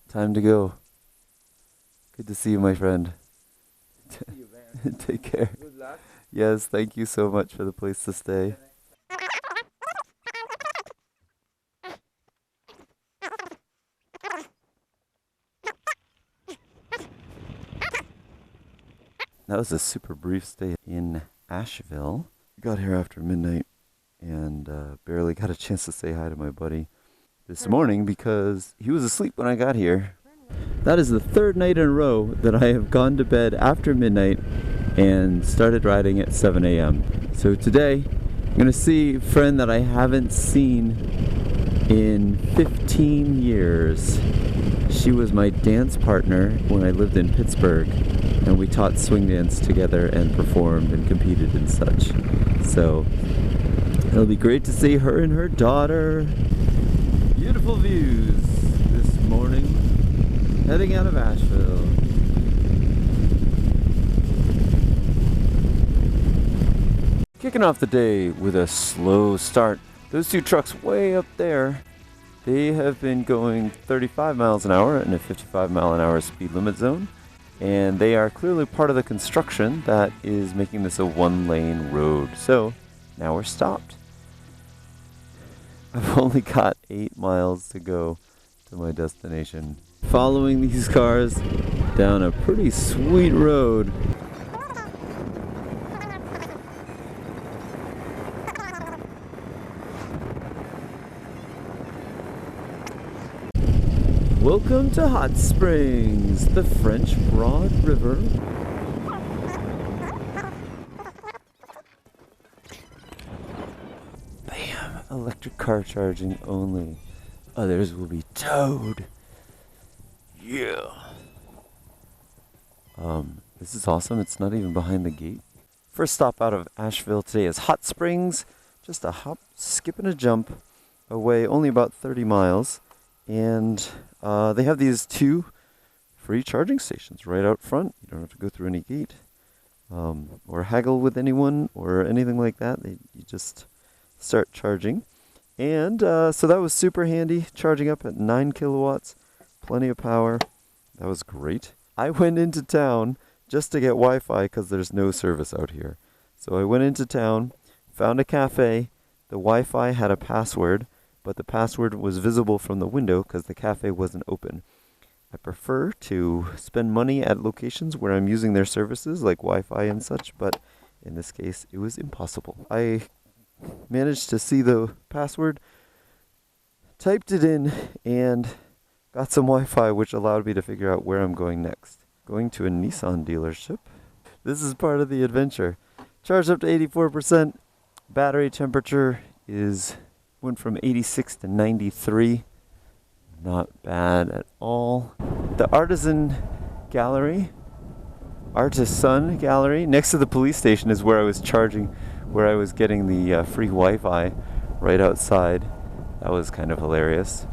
Time to go. Good to see you, my friend. See you, man. Take care. Good luck. Yes, thank you so much for the place to stay. That was a super brief stay in Asheville. Got here after midnight and barely got a chance to say hi to my buddy this morning because he was asleep when I got here. That is the third night in a row that I have gone to bed after midnight and started riding at 7 a.m. So today I'm going to see a friend that I haven't seen in 15 years. She was my dance partner when I lived in Pittsburgh, and we taught swing dance together and performed and competed and such. So it'll be great to see her and her daughter. Beautiful views this morning, heading out of Asheville. Kicking off the day with a slow start. Those two trucks way up there, they have been going 35 miles an hour in a 55 mile an hour speed limit zone. And they are clearly part of the construction that is making this a one-lane road. So now we're stopped. I've only got 8 miles to go to my destination. Following these cars down a pretty sweet road. Welcome to Hot Springs, the French Broad River. Bam! Electric car charging only. Others will be towed. Yeah. This is awesome. It's not even behind the gate. First stop out of Asheville today is Hot Springs. Just a hop, skip, and a jump away, only about 30 miles. And they have these 2 free charging stations right out front. You don't have to go through any gate or haggle with anyone or anything like that. You just start charging. And so that was super handy, charging up at 9 kilowatts, plenty of power. That was great. I went into town just to get Wi-Fi because there's no service out here. So I went into town, found a cafe. The Wi-Fi had a password, but the password was visible from the window because the cafe wasn't open. I prefer to spend money at locations where I'm using their services like Wi-Fi and such, but in this case it was impossible. I managed to see the password, typed it in, and got some Wi-Fi, which allowed me to figure out where I'm going next. Going to a Nissan dealership. This is part of the adventure. Charged up to 84%. Battery temperature went from 86 to 93. Not bad at all. The Artisan Gallery next to the police station is where I was charging, where I was getting the free Wi-Fi right outside. That was kind of hilarious.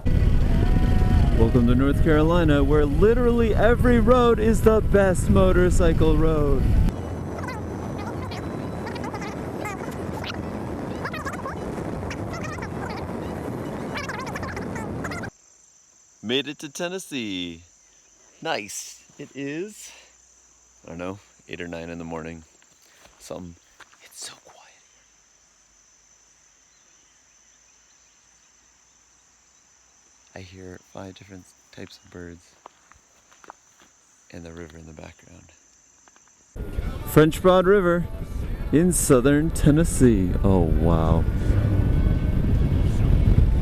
Welcome to North Carolina, where literally every road is the best motorcycle road. Made it to Tennessee. Nice. It is, I don't know, 8 or 9 in the morning. It's so quiet here. I hear 5 different types of birds and the river in the background. French Broad River in southern Tennessee. Oh, wow.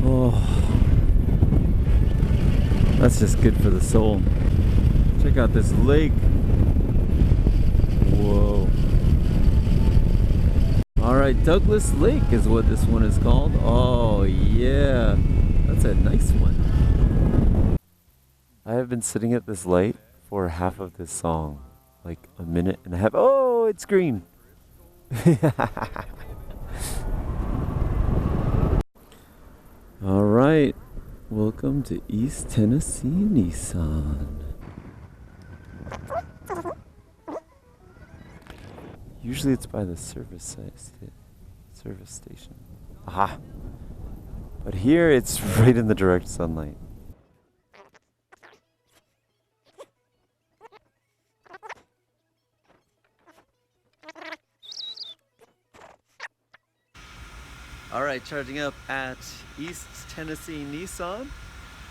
Oh. That's just good for the soul. Check out this lake. Whoa. Alright, Douglas Lake is what this one is called. Oh yeah, that's a nice one. I have been sitting at this light for half of this song. Like a minute and a half. Oh, it's green. Alright. Welcome to East Tennessee Nissan. Usually it's by the service station. Aha! But here it's right in the direct sunlight. Alright, charging up at East Tennessee Nissan.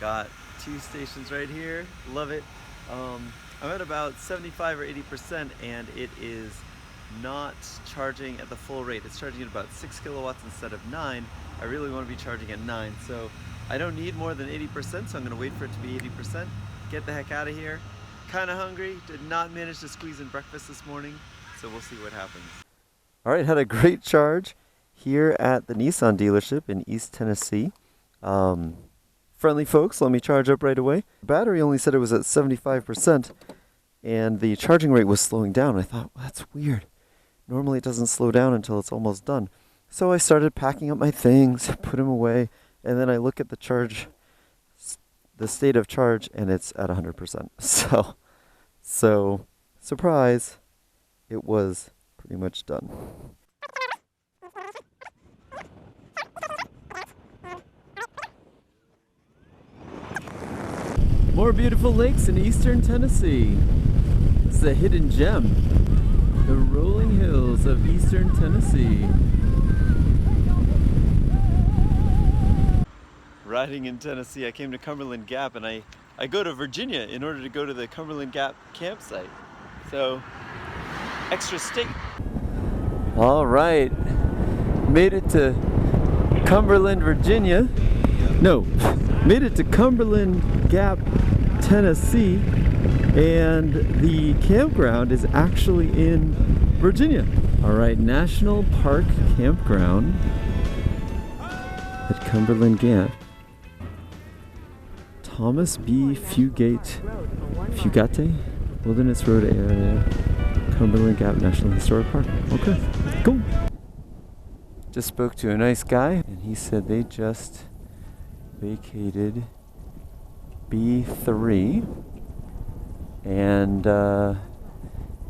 Got 2 stations right here. Love it. I'm at about 75 or 80% and it is not charging at the full rate. It's charging at about 6 kilowatts instead of 9. I really want to be charging at 9, so I don't need more than 80%, so I'm going to wait for it to be 80%. Get the heck out of here. Kind of hungry. Did not manage to squeeze in breakfast this morning, so we'll see what happens. Alright, had a great charge here at the Nissan dealership in East Tennessee. Friendly folks let me charge up right away. Battery only said it was at 75% and the charging rate was slowing down. I thought, well, that's weird. Normally it doesn't slow down until it's almost done. So I started packing up my things, put them away, and then I look at the charge, the state of charge, and it's at 100%. So surprise, it was pretty much done. More beautiful lakes in eastern Tennessee. This is a hidden gem. The rolling hills of eastern Tennessee. Riding in Tennessee, I came to Cumberland Gap and I go to Virginia in order to go to the Cumberland Gap campsite. So, extra state. All right, made it to Cumberland, Virginia. No, made it to Cumberland Gap, Tennessee, and the campground is actually in Virginia. All right, National Park Campground at Cumberland Gap. Thomas B. Fugate Wilderness Road area, Cumberland Gap National Historic Park. Okay, cool. Just spoke to a nice guy, and he said they just vacated B3 and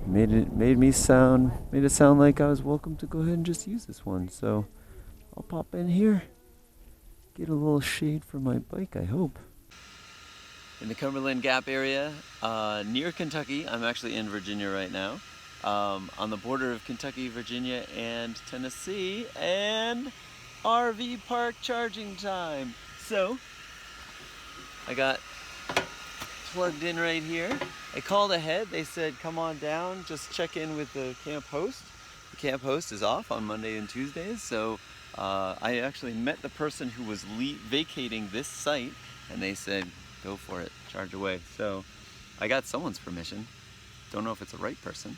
made it sound like I was welcome to go ahead and just use this one. So I'll pop in here, get a little shade for my bike, I hope. In the Cumberland Gap area, near Kentucky. I'm actually in Virginia right now, on the border of Kentucky, Virginia, and Tennessee, and RV park charging time. So, I got plugged in right here. I called ahead. They said, come on down, just check in with the camp host. The camp host is off on Monday and Tuesdays, so I actually met the person who was vacating this site, and they said, go for it, charge away. So I got someone's permission. Don't know if it's the right person,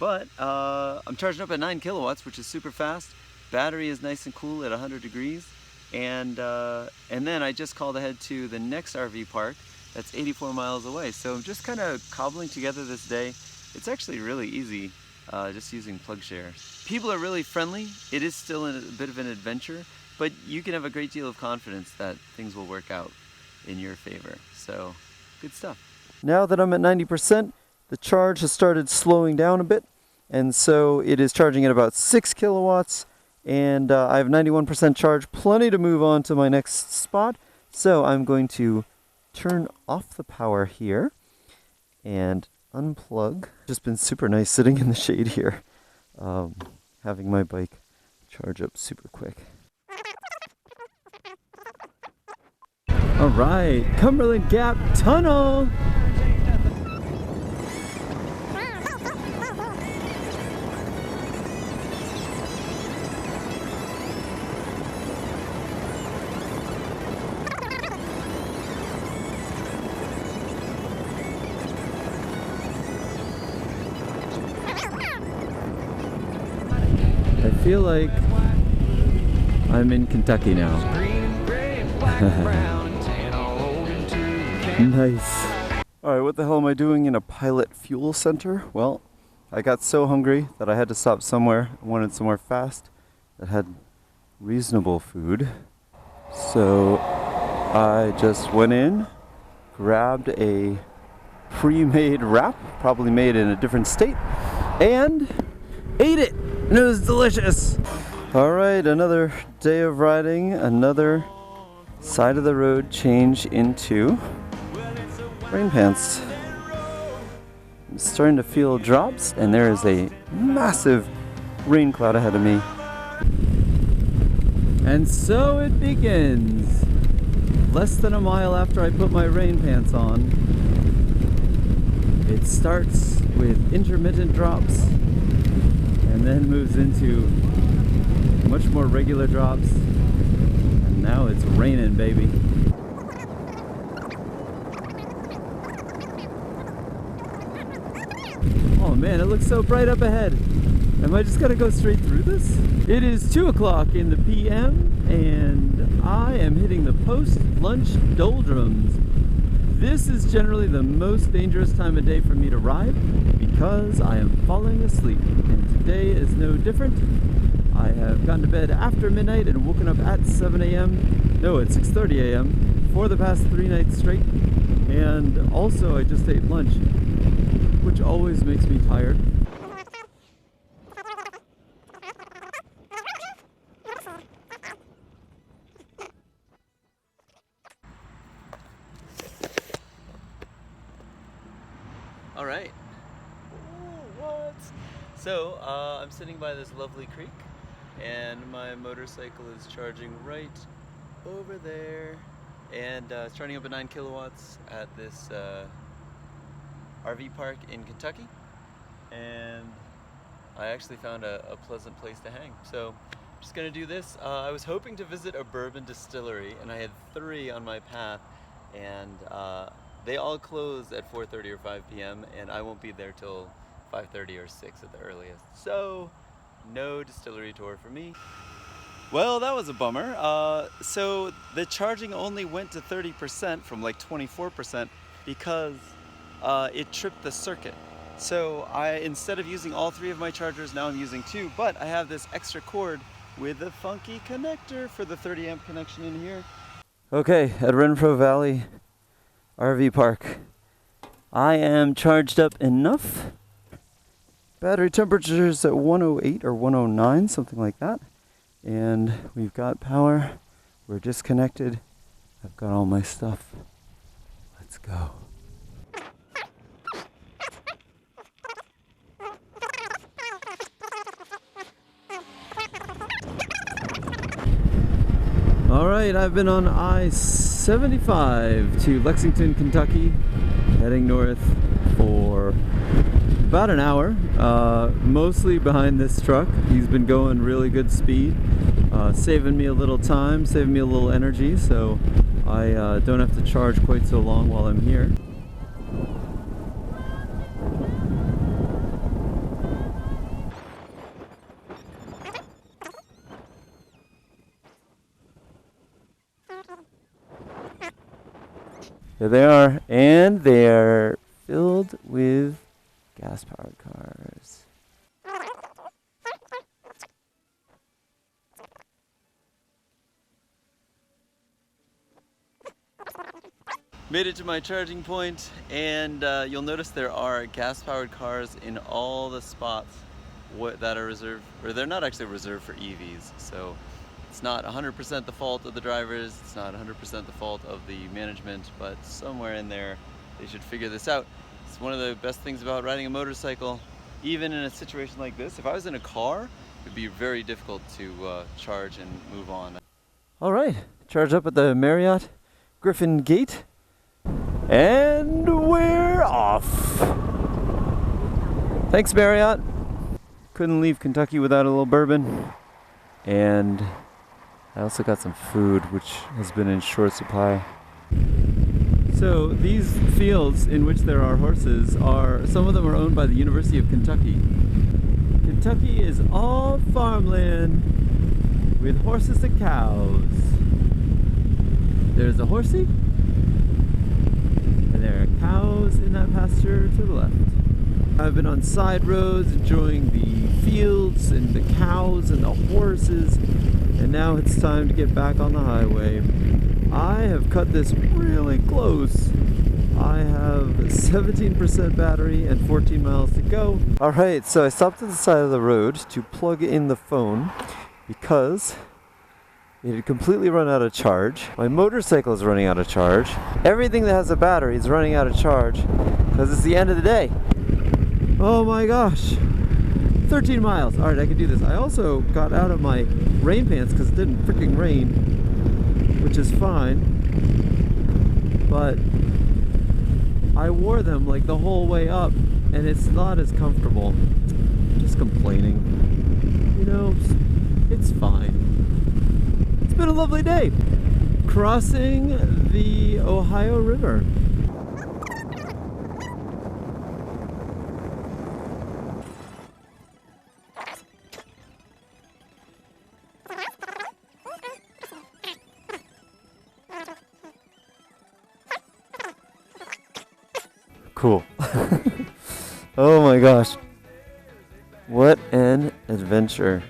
but I'm charging up at 9 kilowatts, which is super fast. Battery is nice and cool at 100 degrees. And then I just called ahead to the next RV park that's 84 miles away. So I'm just kind of cobbling together this day. It's actually really easy, just using PlugShare. People are really friendly. It is still a bit of an adventure, but you can have a great deal of confidence that things will work out in your favor. So, good stuff. Now that I'm at 90%, the charge has started slowing down a bit, and so it is charging at about 6 kilowatts, and I have 91% charge, plenty to move on to my next spot. So I'm going to turn off the power here and unplug. Just been super nice sitting in the shade here, having my bike charge up super quick. All right, Cumberland Gap Tunnel. I feel like I'm in Kentucky now. Nice. Alright, what the hell am I doing in a pilot fuel center? Well, I got so hungry that I had to stop somewhere. I wanted somewhere fast that had reasonable food. So I just went in, grabbed a pre-made wrap, probably made in a different state, and ate it! And it was delicious! Alright, another day of riding, another side of the road change into rain pants. I'm starting to feel drops, and there is a massive rain cloud ahead of me. And so it begins. Less than a mile after I put my rain pants on. It starts with intermittent drops and then moves into much more regular drops. And now it's raining, baby. Oh man, it looks so bright up ahead. Am I just gonna go straight through this? It is 2 o'clock in the PM and I am hitting the post-lunch doldrums. This is generally the most dangerous time of day for me to ride because I am falling asleep. And today is no different. I have gone to bed after midnight and woken up at 7 a.m. No, at 6:30 a.m. for the past 3 nights straight. And also I just ate lunch, which always makes me tired. All right. Ooh, what? So I'm sitting by this lovely creek, and my motorcycle is charging right over there, and it's charging up at 9 kilowatts at this RV park in Kentucky, and I actually found a pleasant place to hang. So I'm just gonna do this. I was hoping to visit a bourbon distillery, and I had 3 on my path, and they all close at 4:30 or 5 p.m. and I won't be there till 5:30 or 6 at the earliest. So no distillery tour for me. Well, that was a bummer. So the charging only went to 30% from like 24% because it tripped the circuit. So instead of using all 3 of my chargers, now I'm using 2, but I have this extra cord with a funky connector for the 30 amp connection in here. Okay, at Renfro Valley RV park. I am charged up enough. Battery temperature is at 108 or 109, something like that. And we've got power. We're disconnected. I've got all my stuff. Let's go. All right, I've been on I-75 to Lexington, Kentucky, heading north for about an hour, mostly behind this truck. He's been going really good speed, saving me a little time, saving me a little energy, so I don't have to charge quite so long while I'm here. There they are, and they're filled with gas-powered cars. Made it to my charging point, and you'll notice there are gas-powered cars in all the spots that are reserved, or they're not actually reserved for EVs, so it's not 100% the fault of the drivers, it's not 100% the fault of the management, but somewhere in there they should figure this out. It's one of the best things about riding a motorcycle. Even in a situation like this, if I was in a car, it'd be very difficult to charge and move on. All right, charge up at the Marriott Griffin Gate, and we're off. Thanks, Marriott. Couldn't leave Kentucky without a little bourbon, and I also got some food, which has been in short supply. So these fields in which there are horses some of them are owned by the University of Kentucky. Kentucky is all farmland with horses and cows. There's a horsey, and there are cows in that pasture to the left. I've been on side roads enjoying the fields and the cows and the horses. And now it's time to get back on the highway. I have cut this really close. I have 17% battery and 14 miles to go. Alright, so I stopped at the side of the road to plug in the phone because it had completely run out of charge. My motorcycle is running out of charge. Everything that has a battery is running out of charge because it's the end of the day. Oh my gosh. 13 miles. Alright, I can do this. I also got out of my rain pants because it didn't freaking rain, which is fine. But I wore them like the whole way up, and it's not as comfortable. Just complaining. You know, it's fine. It's been a lovely day. Crossing the Ohio River. Cool. Oh my gosh. What an adventure.